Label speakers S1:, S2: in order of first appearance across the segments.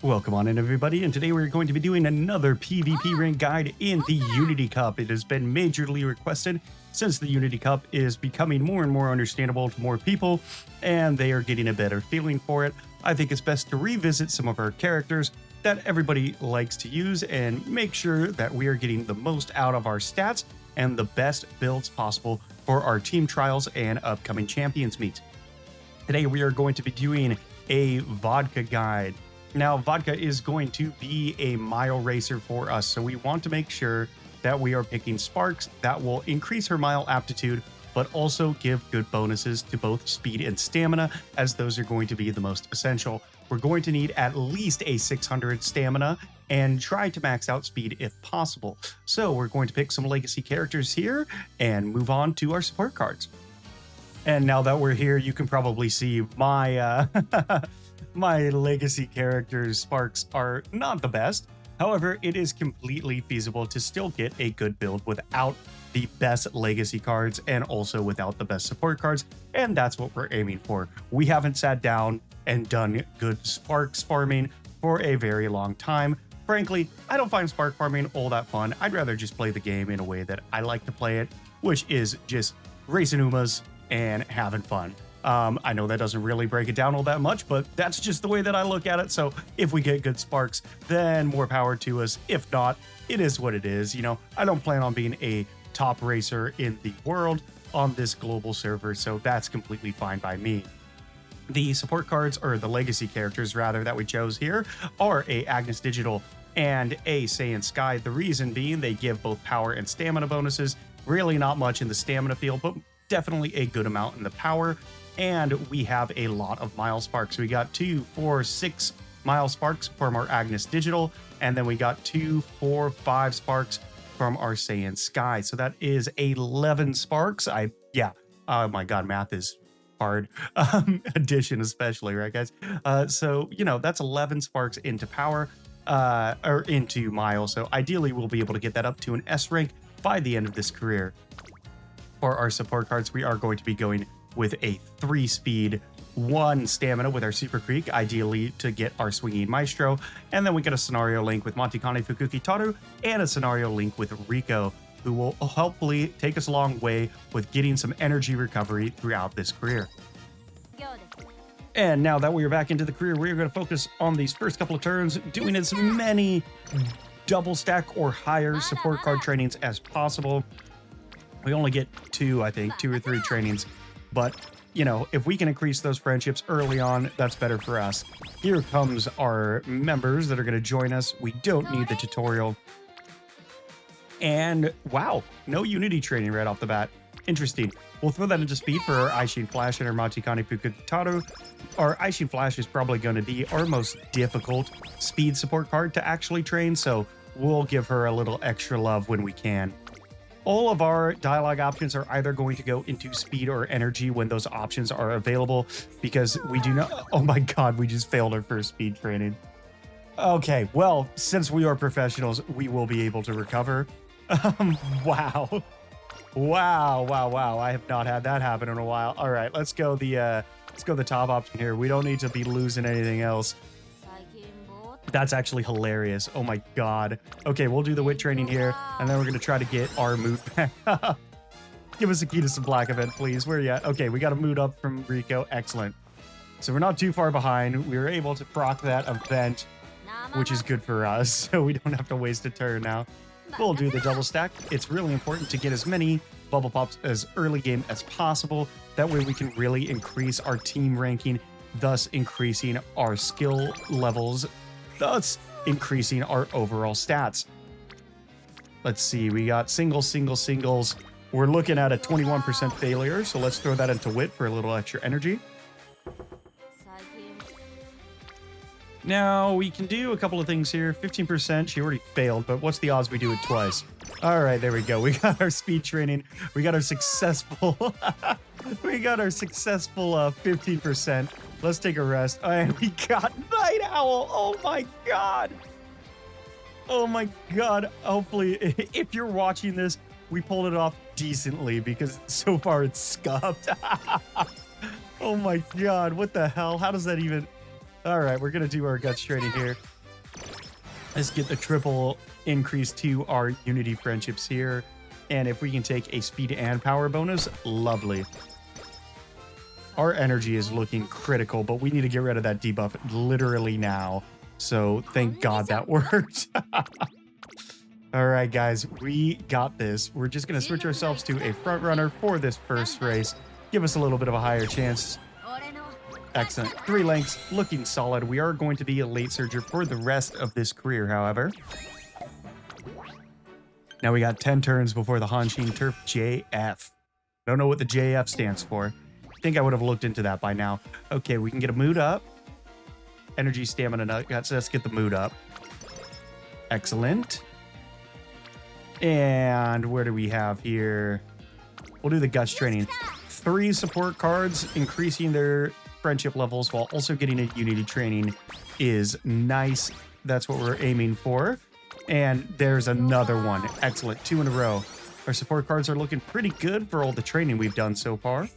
S1: Welcome on in, everybody, and today we're going to be doing another PvP rank guide in the Unity Cup. It has been majorly requested since the Unity Cup is becoming more and more understandable to more people, and they are getting a better feeling for it. I think it's best to revisit some of our characters that everybody likes to use and make sure that we are getting the most out of our stats and the best builds possible for our team trials and upcoming champions meet. Today we are going to be doing a vodka guide. Now, vodka is going to be a mile racer for us, so we want to make sure that we are picking sparks that will increase her mile aptitude, but also give good bonuses to both speed and stamina, as those are going to be the most essential. We're going to need at least a 600 stamina and try to max out speed if possible. So we're going to pick some legacy characters here and move on to our support cards. And now that we're here, you can probably see my my legacy characters' sparks are not the best. However, it is completely feasible to still get a good build without the best legacy cards and also without the best support cards, and that's what we're aiming for. We haven't sat down and done good sparks farming for a very long time. Frankly, I don't find spark farming all that fun. I'd rather just play the game in a way that I like to play it, which is just racing Umas and having fun. I know that doesn't really break it down all that much, but that's just the way that I look at it. So if we get good sparks, then more power to us. If not, it is what it is. You know, I don't plan on being a top racer in the world on this global server, so that's completely fine by me. The support cards, or the legacy characters rather, that we chose here are a Agnes Digital and a Saiyan Sky. The reason being they give both power and stamina bonuses. Really not much in the stamina field, but definitely a good amount in the power. And we have a lot of mile sparks. We got 2, 4, 6 mile sparks from our Agnes Digital, and then we got 2, 4, 5 sparks from our Saiyan Sky. So that is 11 sparks. Oh my god, math is hard. Addition especially, right guys? So, you know, that's 11 sparks into power, or into mile. So ideally we'll be able to get that up to an S rank by the end of this career. For our support cards, we are going to be going with a 3 speed, 1 stamina with our Super Creek, ideally to get our Swinging Maestro, and then we get a scenario link with Montikane Fukuki Taru and a scenario link with Rico, who will hopefully take us a long way with getting some energy recovery throughout this career. And now that we are back into the career, we are going to focus on these first couple of turns, doing as many double stack or higher support card trainings as possible. We only get 2, I think, 2 or 3 trainings. But, you know, if we can increase those friendships early on, that's better for us. Here comes our members that are going to join us. We don't need the tutorial. And, wow, no Unity training right off the bat. Interesting. We'll throw that into speed for our Aishin Flash and our Montikane Fukutaru. Our Aishin Flash is probably going to be our most difficult speed support card to actually train, so we'll give her a little extra love when we can. All of our dialogue options are either going to go into speed or energy when those options are available, because we do not... Oh my god, we just failed our first speed training. Okay, well, since we are professionals, we will be able to recover. Wow. Wow. I have not had that happen in a while. All right, let's go the top option here. We don't need to be losing anything else. That's actually hilarious. Oh my god. Okay, we'll do the wit training here, and then we're going to try to get our mood back up. Give us a key to some black event, please. Where are you at? Okay, we got a mood up from Rico. Excellent. So we're not too far behind. We were able to proc that event, which is good for us, so we don't have to waste a turn now. We'll do the double stack. It's really important to get as many bubble pops as early game as possible. That way we can really increase our team ranking, thus increasing our skill levels, thus increasing our overall stats. Let's see, we got singles. We're looking at a 21% failure, so let's throw that into wit for a little extra energy. Now, we can do a couple of things here. 15%, she already failed, but what's the odds we do it twice? All right, there we go. We got our speed training. We got our successful... we got our successful 15%. Let's take a rest. And we got Night Owl. Oh my god. Oh my god. Hopefully, if you're watching this, we pulled it off decently, because so far it's scuffed. Oh my god. What the hell? How does that even... All right, we're going to do our guts training here. Let's get the triple increase to our unity friendships here. And if we can take a speed and power bonus, lovely. Our energy is looking critical, but we need to get rid of that debuff literally now. So thank God that worked. All right, guys, we got this. We're just going to switch ourselves to a front runner for this first race. Give us a little bit of a higher chance. Excellent. 3 lengths, looking solid. We are going to be a late surger for the rest of this career, however. Now we got 10 turns before the Hanshin Turf JF. Don't know what the JF stands for. I think I would have looked into that by now. Okay, we can get a mood up. Energy, stamina, nuggets. Let's get the mood up. Excellent. And where do we have here? We'll do the guts training. 3 support cards, increasing their friendship levels while also getting a unity training is nice. That's what we're aiming for. And there's another one. Excellent. 2 in a row. Our support cards are looking pretty good for all the training we've done so far.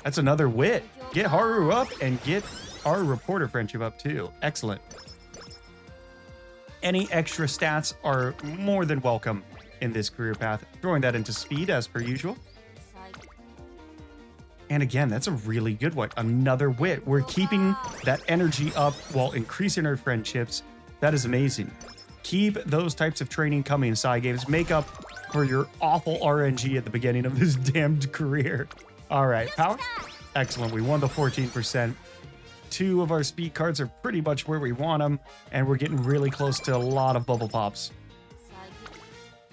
S1: That's another wit. Get Haru up and get our reporter friendship up too. Excellent. Any extra stats are more than welcome in this career path. Throwing that into speed as per usual. And again, that's a really good one. Another wit. We're keeping that energy up while increasing our friendships. That is amazing. Keep those types of training coming, side games. Make up for your awful RNG at the beginning of this damned career. All right, power. Excellent. We won the 14%. 2 of our speed cards are pretty much where we want them, and we're getting really close to a lot of bubble pops.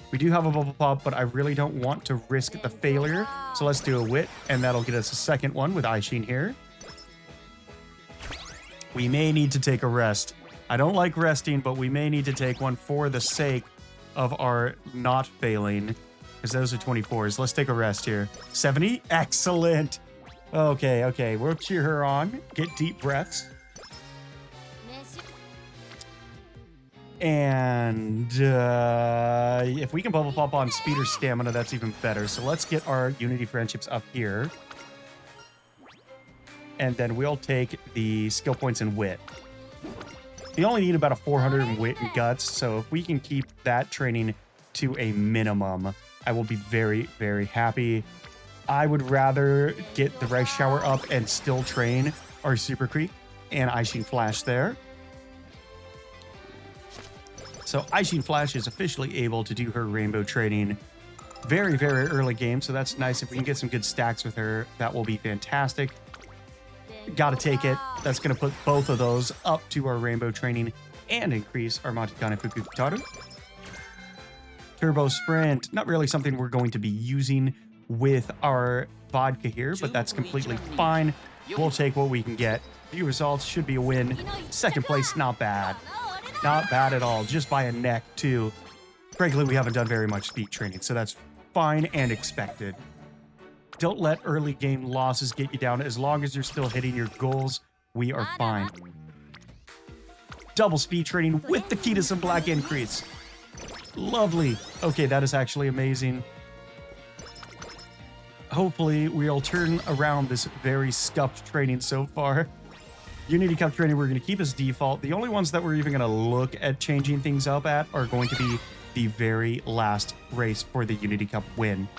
S1: We do have a bubble pop, but I really don't want to risk the failure. So let's do a wit, and that'll get us a second one with Aishin here. We may need to take a rest. I don't like resting, but we may need to take one for the sake of our not failing, because those are 24s. Let's take a rest here. 70? Excellent. Okay. We'll cheer her on. Get deep breaths. And if we can bubble pop on speed or stamina, that's even better. So let's get our unity friendships up here. And then we'll take the skill points in wit. We only need about a 400 in wit and guts. So if we can keep that training to a minimum, I will be very, very happy. I would rather get the rice shower up and still train our Super Creek and Aishin Flash there. So Aishin Flash is officially able to do her rainbow training very, very early game. So that's nice. If we can get some good stacks with her, that will be fantastic. Got to take it. That's going to put both of those up to our rainbow training and increase our Matikane Fuku Kutaru. Turbo Sprint, not really something we're going to be using with our vodka here, but that's completely fine. We'll take what we can get. Few results, should be a win. Second place, not bad. Not bad at all, just by a neck too. Frankly, we haven't done very much speed training, so that's fine and expected. Don't let early game losses get you down. As long as you're still hitting your goals, we are fine. Double speed training with the key to some black increase. Lovely. Okay, that is actually amazing. Hopefully, we'll turn around this very scuffed training so far. Unity Cup training, we're going to keep as default. The only ones that we're even going to look at changing things up at are going to be the very last race for the Unity Cup win.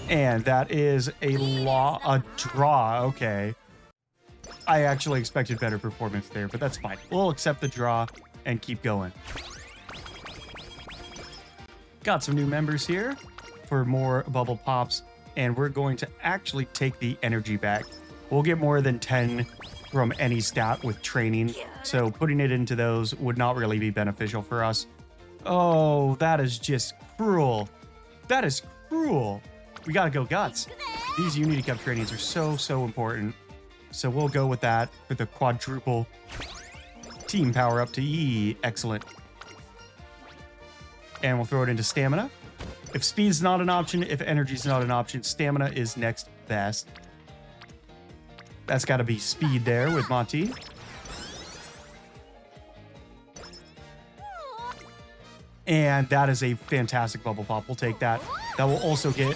S1: And that is a draw. Okay. I actually expected better performance there, but that's fine. We'll accept the draw and keep going. Got some new members here for more bubble pops, and we're going to actually take the energy back. We'll get more than 10 from any stat with training, so putting it into those would not really be beneficial for us. Oh, that is just cruel. That is cruel. We gotta go guts. These Unity Cup trainings are so important. So we'll go with that for the quadruple team power up to E. Excellent. And we'll throw it into stamina. If speed's not an option, if energy's not an option, stamina is next best. That's got to be speed there with Monty. And that is a fantastic bubble pop. We'll take that. That will also get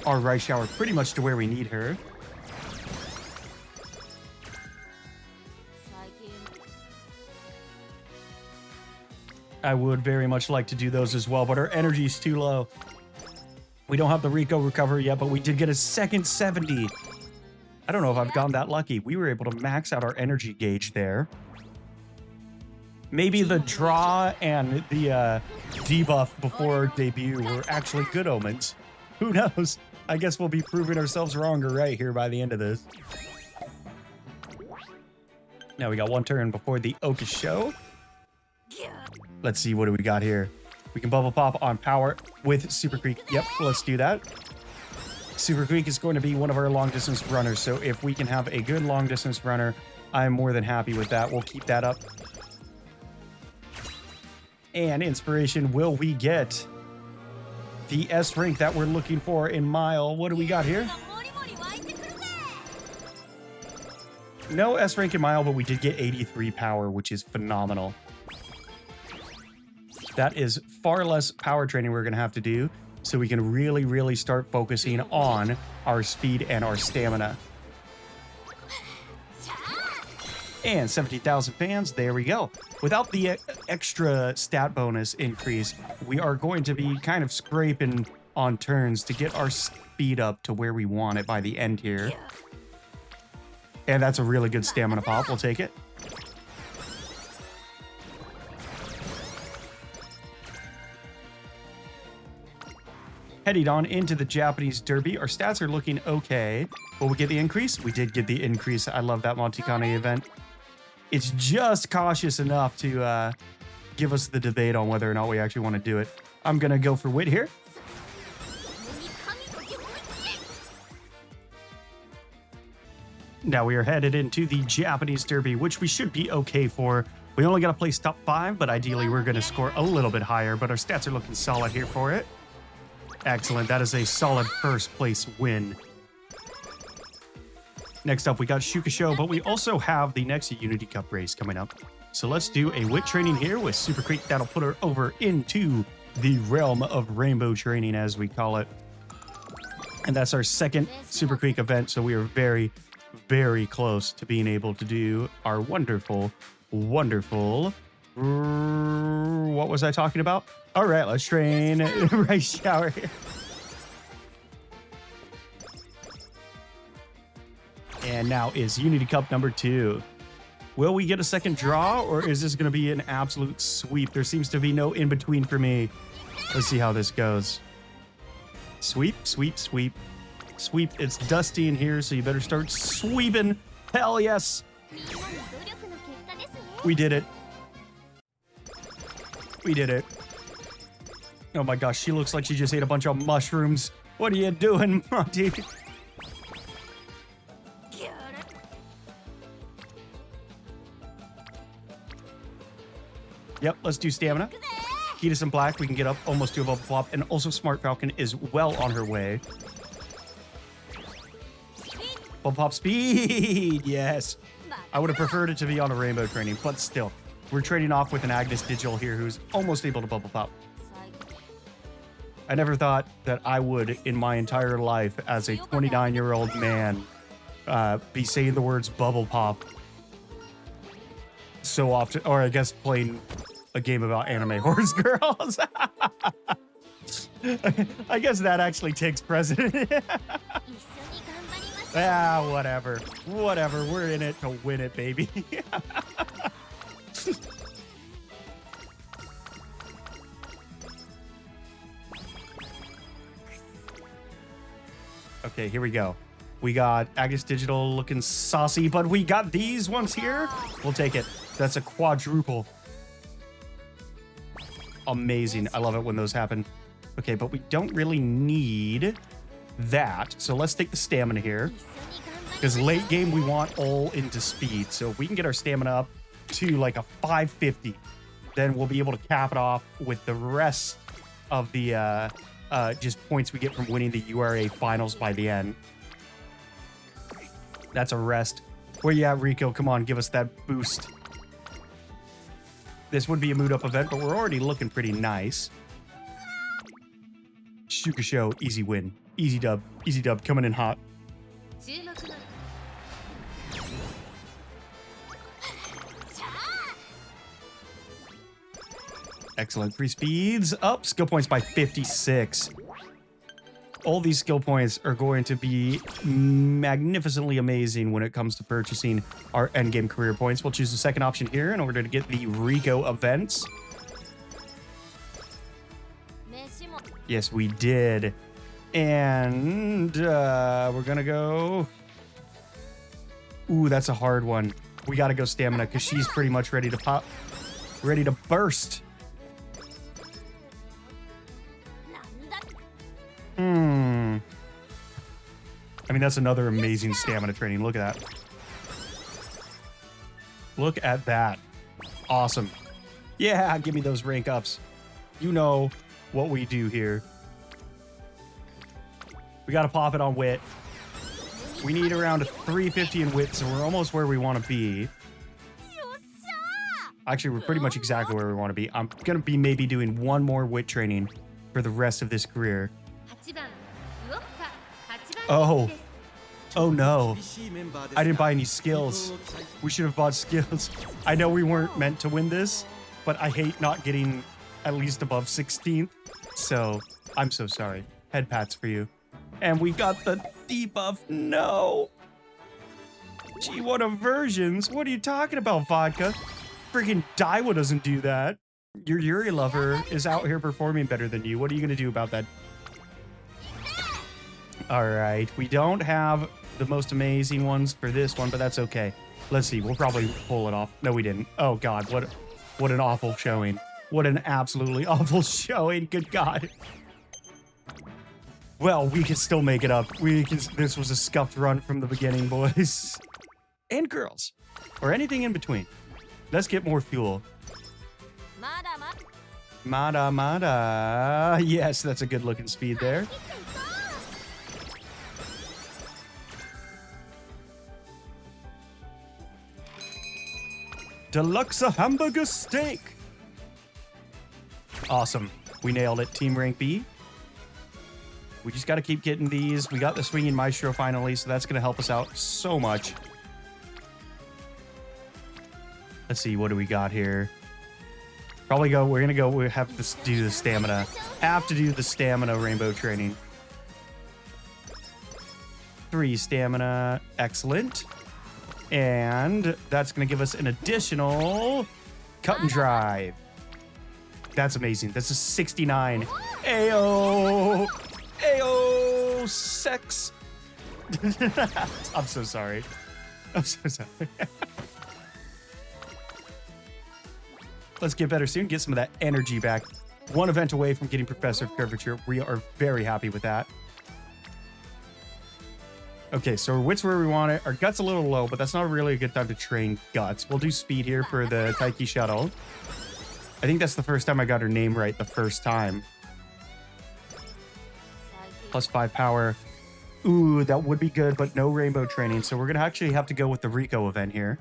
S1: our Rice Shower pretty much to where we need her. I would very much like to do those as well, but our energy's too low. We don't have the Rico recovery yet, but we did get a second 70. I don't know if I've gotten that lucky. We were able to max out our energy gauge there. Maybe the draw and the debuff before debut were actually good omens. Who knows? I guess we'll be proving ourselves wrong or right here by the end of this. Now we got one turn before the Oka show. Let's see, what do we got here? We can bubble pop on power with Super Creek. Yep, let's do that. Super Creek is going to be one of our long distance runners, so if we can have a good long distance runner, I'm more than happy with that. We'll keep that up. And inspiration, will we get the S rank that we're looking for in Mile? What do we got here? No S rank in Mile, but we did get 83 power, which is phenomenal. That is far less power training we're going to have to do, so we can really, really start focusing on our speed and our stamina. And 17,000 fans, there we go. Without the extra stat bonus increase, we are going to be kind of scraping on turns to get our speed up to where we want it by the end here. And that's a really good stamina pop. We'll take it. Heading on into the Japanese Derby. Our stats are looking okay. Will we get the increase? We did get the increase. I love that Monte-Kane event. It's just cautious enough to give us the debate on whether or not we actually want to do it. I'm going to go for Wit here. Now we are headed into the Japanese Derby, which we should be okay for. We only got to place top 5, but ideally we're going to score a little bit higher, but our stats are looking solid here for it. Excellent. That is a solid first place win. Next up, we got Shukasho, but we also have the next Unity Cup race coming up. So let's do a Wit training here with Super Creek. That'll put her over into the realm of rainbow training, as we call it. And that's our second Super Creek event, so we are very, very close to being able to do our wonderful, wonderful... What was I talking about? All right, let's train Rice Shower here. And now is Unity Cup number 2. Will we get a second draw, or is this going to be an absolute sweep? There seems to be no in-between for me. Let's see how this goes. Sweep, sweep, sweep. Sweep. It's dusty in here, so you better start sweeping. Hell yes. We did it. We did it. Oh my gosh, she looks like she just ate a bunch of mushrooms. What are you doing, Monty? Yep, let's do stamina. Ketus and Black, we can get up almost to a bubble flop. And also Smart Falcon is well on her way. Bubble pop speed, yes. I would have preferred it to be on a rainbow training, but still. We're trading off with an Agnes Digital here who's almost able to bubble pop. I never thought that I would, in my entire life, as a 29-year-old man, be saying the words bubble pop so often, or I guess playing a game about anime horse girls. I guess that actually takes precedent. Ah, whatever. Whatever. We're in it to win it, baby. Okay, here we go. We got Agnes Digital looking saucy, but we got these ones here. We'll take it. That's a quadruple. Amazing. I love it when those happen. Okay, but we don't really need that. So let's take the stamina here. Because late game, we want all into speed. So if we can get our stamina up to like a 550, then we'll be able to cap it off with the rest of the just points we get from winning the URA finals by the end. That's a rest. Where you at, Rico? Come on, give us that boost. This would be a mood up event, but we're already looking pretty nice. Shukasho, easy win. Easy dub, coming in hot. Excellent. 3 speeds up. Skill points by 56. All these skill points are going to be magnificently amazing when it comes to purchasing our endgame career points. We'll choose the second option here in order to get the Rico events. Yes, we did. And we're gonna go... Ooh, that's a hard one. We gotta go stamina because she's pretty much ready to pop. Ready to burst. I mean, that's another amazing stamina training. Look at that. Look at that. Awesome. Yeah, give me those rank ups. You know what we do here. We got to pop it on wit. We need around a 350 in wit, so we're almost where we want to be. Actually, we're pretty much exactly where we want to be. I'm going to be maybe doing one more wit training for the rest of this career. Oh. Oh no. I didn't buy any skills. We should have bought skills. I know we weren't meant to win this, but I hate not getting at least above 16th. So, I'm so sorry. Head pats for you. And we got the debuff. No. Gee, what aversions. What are you talking about, Vodka? Freaking Daiwa doesn't do that. Your Yuri lover is out here performing better than you. What are you going to do about that? All right. We don't have the most amazing ones for this one, but that's okay. Let's see. We'll probably pull it off. No, we didn't. Oh, God. What an awful showing. What an absolutely awful showing. Good God. Well, we can still make it up. This was a scuffed run from the beginning, boys. And girls. Or anything in between. Let's get more fuel. Mada. Yes, that's a good looking speed there. Deluxe hamburger steak. Awesome. We nailed it. Team rank B. We just got to keep getting these. We got the swinging maestro finally, so that's going to help us out so much. Let's see, what do we got here? We're going to go, we have to do the stamina. Have to do the stamina rainbow training. 3 stamina. Excellent. And that's going to give us an additional cut and drive. That's amazing. That's a 69. Ayo! Ayo! Sex! I'm so sorry. I'm so sorry. Let's get better soon. Get some of that energy back. One event away from getting Professor of Curvature. We are very happy with that. Okay, so our wit's where we want it. Our gut's a little low, but that's not really a good time to train guts. We'll do speed here for the Taiki shuttle. I think that's the first time I got her name right the first time. Plus 5 power. Ooh, that would be good, but no rainbow training. So we're going to actually have to go with the Rico event here.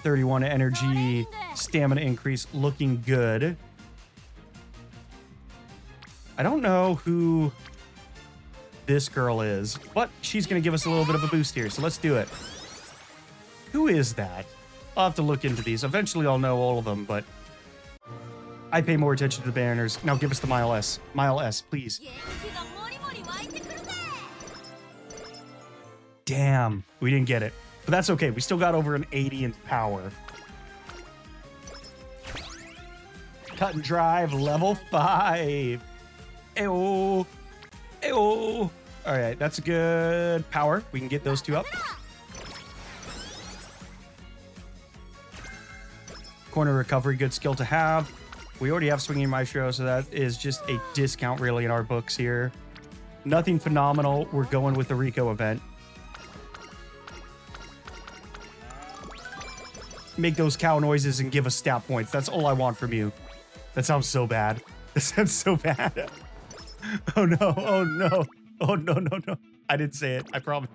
S1: 31 energy, stamina increase, looking good. I don't know who this girl is, but she's going to give us a little bit of a boost here, so let's do it. Who is that? I'll have to look into these. Eventually, I'll know all of them, but I pay more attention to the banners. Now give us the Mile S. Mile S, please. Damn, we didn't get it. But that's okay. We still got over an 80 in power. Cut and drive, level 5. Ayo. Ayo. All right, that's a good power. We can get those 2 up. Corner recovery, good skill to have. We already have Swinging Maestro, so that is just a discount really in our books here. Nothing phenomenal. We're going with the Rico event. Make those cow noises and give us stat points. That's all I want from you. That sounds so bad. That sounds so bad. Oh no, oh no. Oh no. I didn't say it, I promise.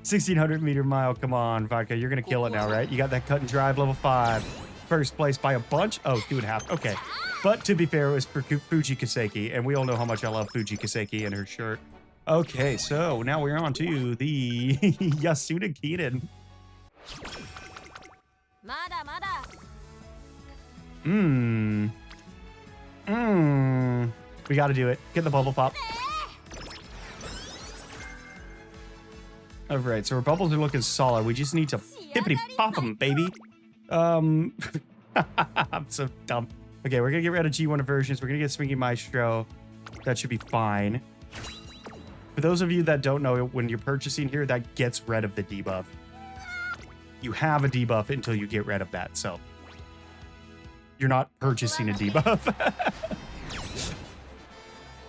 S1: 1600 meter mile, come on, Vodka. You're gonna kill it now, right? You got that cut and drive, level 5. First place by a bunch? Oh, 2.5. Okay. But to be fair, it was for Fuji Kaseki, and we all know how much I love Fuji Kaseki and her shirt. Okay, so now we're on to the Yasuna Keenan. We gotta do it. Get the bubble pop. Alright, so our bubbles are looking solid. We just need to hippity pop them, baby. I'm so dumb. Okay, we're gonna get rid of G1 versions. We're gonna get Swingy Maestro. That should be fine. For those of you that don't know, when you're purchasing here, that gets rid of the debuff. You have a debuff until you get rid of that, so you're not purchasing a debuff.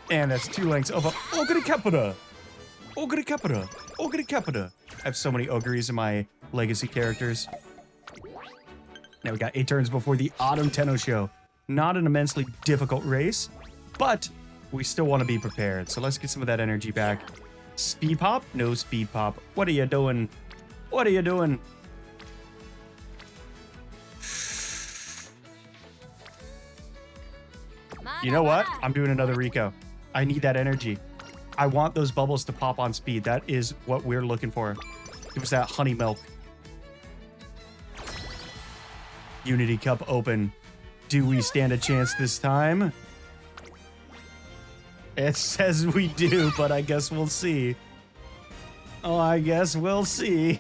S1: And that's 2 links of Ogre Capita. Ogre Capita. Ogre Capita. I have so many ogres in my legacy characters. Now we got 8 turns before the Autumn Tenno show. Not an immensely difficult race, but we still want to be prepared. So let's get some of that energy back. Speed pop? No speed pop. What are you doing? What are you doing? You know what? I'm doing another Rico. I need that energy. I want those bubbles to pop on speed. That is what we're looking for. Give us that honey milk. Unity Cup open. Do we stand a chance this time? It says we do, but I guess we'll see. Oh, I guess we'll see.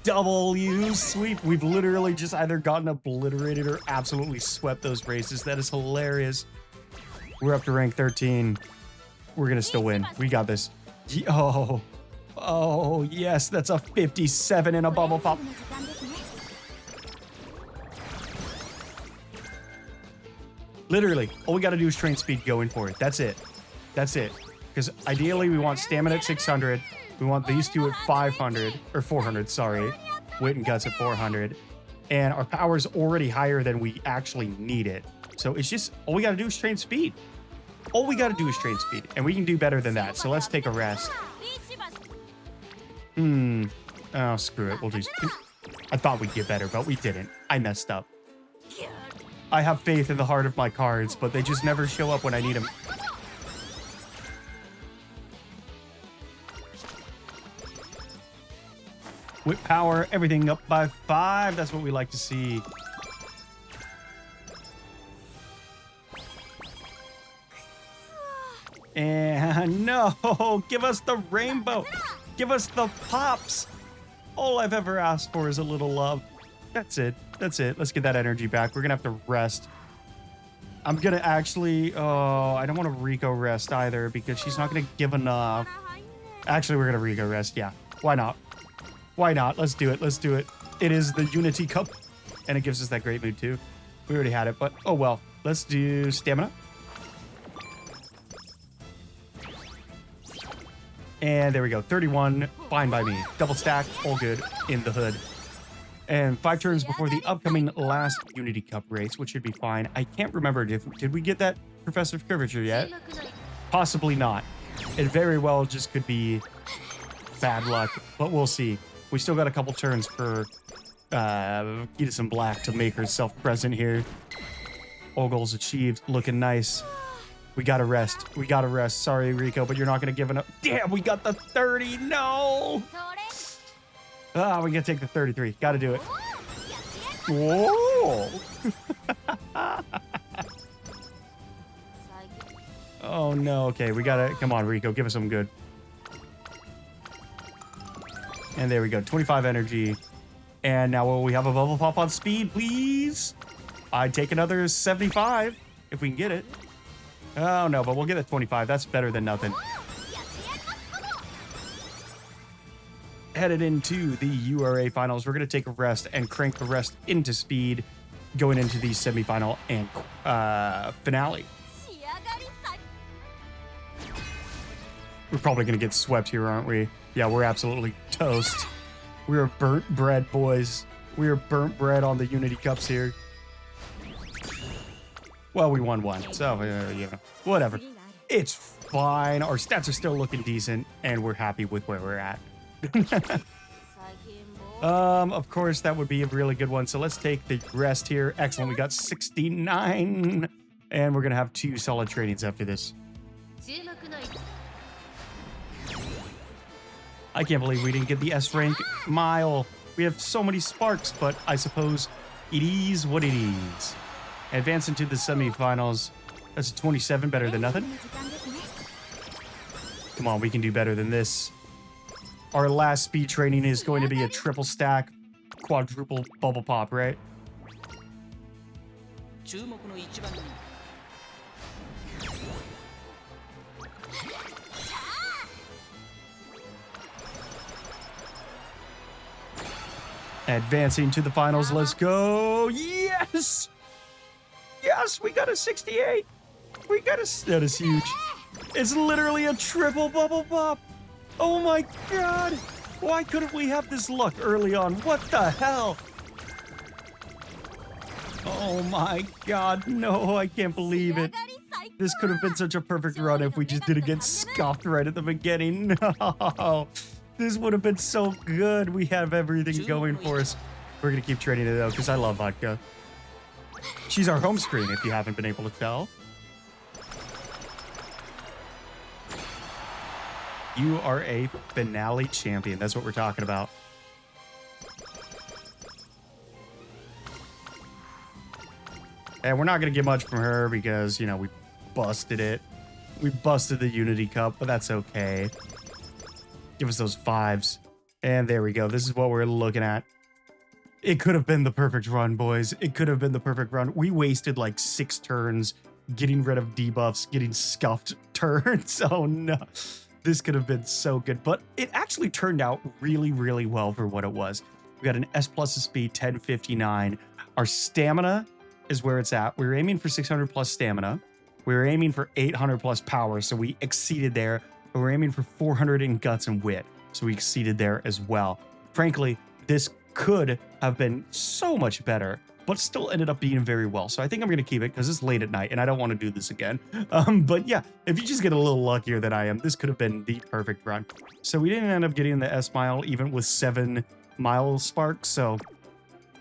S1: W sweep. We've literally just either gotten obliterated or absolutely swept those races. That is hilarious. We're up to rank 13. We're gonna still win. We got this. Oh, oh yes, that's a 57 in a bubble pop. Literally, all we gotta do is train speed going for it. That's it. That's it. Because ideally we want stamina at 600. We want these two at 500, or 400, sorry. Wit and Guts at 400. And our power's already higher than we actually need it. So it's just, all we gotta do is train speed. All we gotta do is train speed. And we can do better than that. So let's take a rest. Oh, screw it. We'll do... I thought we'd get better, but we didn't. I messed up. I have faith in the heart of my cards, but they just never show up when I need them. Whip power, everything up by 5. That's what we like to see. And no, give us the rainbow. Give us the pops. All I've ever asked for is a little love. That's it. That's it. Let's get that energy back. We're going to have to rest. I'm going to actually... Oh, I don't want to Rico rest either because she's not going to give enough. Actually, we're going to Rico rest. Yeah. Why not? Why not? Let's do it. Let's do it. It is the Unity Cup. And it gives us that great mood too. We already had it, but oh well. Let's do stamina. And there we go. 31. Fine by me. Double stack. All good in the hood. And 5 turns before the upcoming last Unity Cup race, which should be fine. I can't remember. Did we get that Professor Curvature yet? Possibly not. It very well just could be bad luck, but we'll see. We still got a couple turns for Kita's in Black to make herself present here. All goals achieved. Looking nice. We gotta rest. We gotta rest. Sorry, Rico, but you're not gonna give it up. Damn, we got the 30. No! Ah, we gotta take the 33. Gotta do it. Whoa! Oh, no. Okay, we gotta... Come on, Rico. Give us some good. And there we go. 25 energy. And now will we have a bubble pop on speed, please? I'd take another 75 if we can get it. Oh, no, but we'll get a 25. That's better than nothing. Headed into the URA finals. We're going to take a rest and crank the rest into speed going into the semifinal and finale. We're probably going to get swept here, aren't we? Yeah, we're absolutely toast. We are burnt bread, boys. We are burnt bread on the Unity Cups here. Well, we won one, so, you know, whatever. It's fine. Our stats are still looking decent, and we're happy with where we're at. Of course, that would be a really good one. So let's take the rest here. Excellent. We got 69. And we're going to have 2 solid trainings after this. I can't believe we didn't get the S rank mile. We have so many sparks, but I suppose it is what it is. Advance into the semifinals. That's a 27, better than nothing. Come on, we can do better than this. Our last speed training is going to be a triple stack, quadruple bubble pop, right? Advancing to the finals. Let's go. Yes! Yes, we got a 68. We got a... That is huge. It's literally a triple bubble pop. Oh my god. Why couldn't we have this luck early on? What the hell? Oh my god. No, I can't believe it. This could have been such a perfect run if we just didn't get scuffed right at the beginning. No. This would have been so good. We have everything going for us. We're going to keep training it, though, because I love Vodka. She's our home screen, if you haven't been able to tell. You are a finale champion. That's what we're talking about. And we're not going to get much from her because, you know, we busted it. We busted the Unity Cup, but that's okay. Give us those 5s. And there we go. This is what we're looking at. It could have been the perfect run, boys. It could have been the perfect run. We wasted like 6 turns getting rid of debuffs, getting scuffed turns. Oh no. This could have been so good. But it actually turned out really, really well for what it was. We got an S plus speed, 1059. Our stamina is where it's at. We were aiming for 600 plus stamina. We were aiming for 800 plus power. So we exceeded there. But we're aiming for 400 in guts and wit, so we exceeded there as well. Frankly, this could have been so much better, but still ended up being very well. So I think I'm going to keep it because it's late at night and I don't want to do this again. But yeah, if you just get a little luckier than I am, this could have been the perfect run. So we didn't end up getting the S mile even with 7 mile sparks. So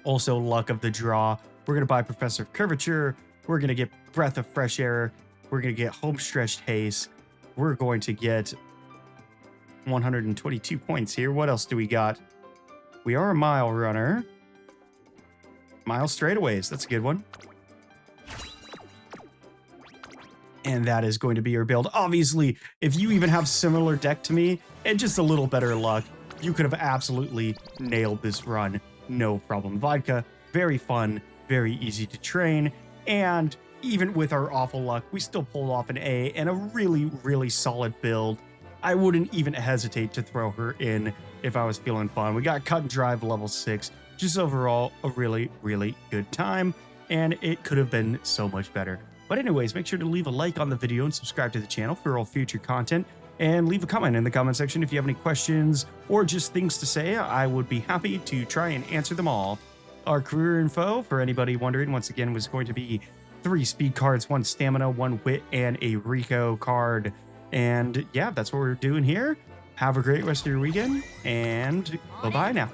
S1: also luck of the draw. We're going to buy Professor of Curvature. We're going to get Breath of Fresh Air. We're going to get Homestretched Haste. We're going to get 122 points here. What else do we got? We are a mile runner. Mile straightaways. That's a good one. And that is going to be your build. Obviously, if you even have similar deck to me and just a little better luck, you could have absolutely nailed this run. No problem. Vodka, very fun, very easy to train, and even with our awful luck, we still pulled off an A and a really, really solid build. I wouldn't even hesitate to throw her in if I was feeling fun. We got cut and drive level 6. Just overall, a really, really good time. And it could have been so much better. But anyways, make sure to leave a like on the video and subscribe to the channel for all future content. And leave a comment in the comment section if you have any questions or just things to say. I would be happy to try and answer them all. Our career info, for anybody wondering, once again, was going to be 3 speed cards, 1 stamina, 1 wit, and a Rico card. And yeah, that's what we're doing here. Have a great rest of your weekend, and bye-bye now.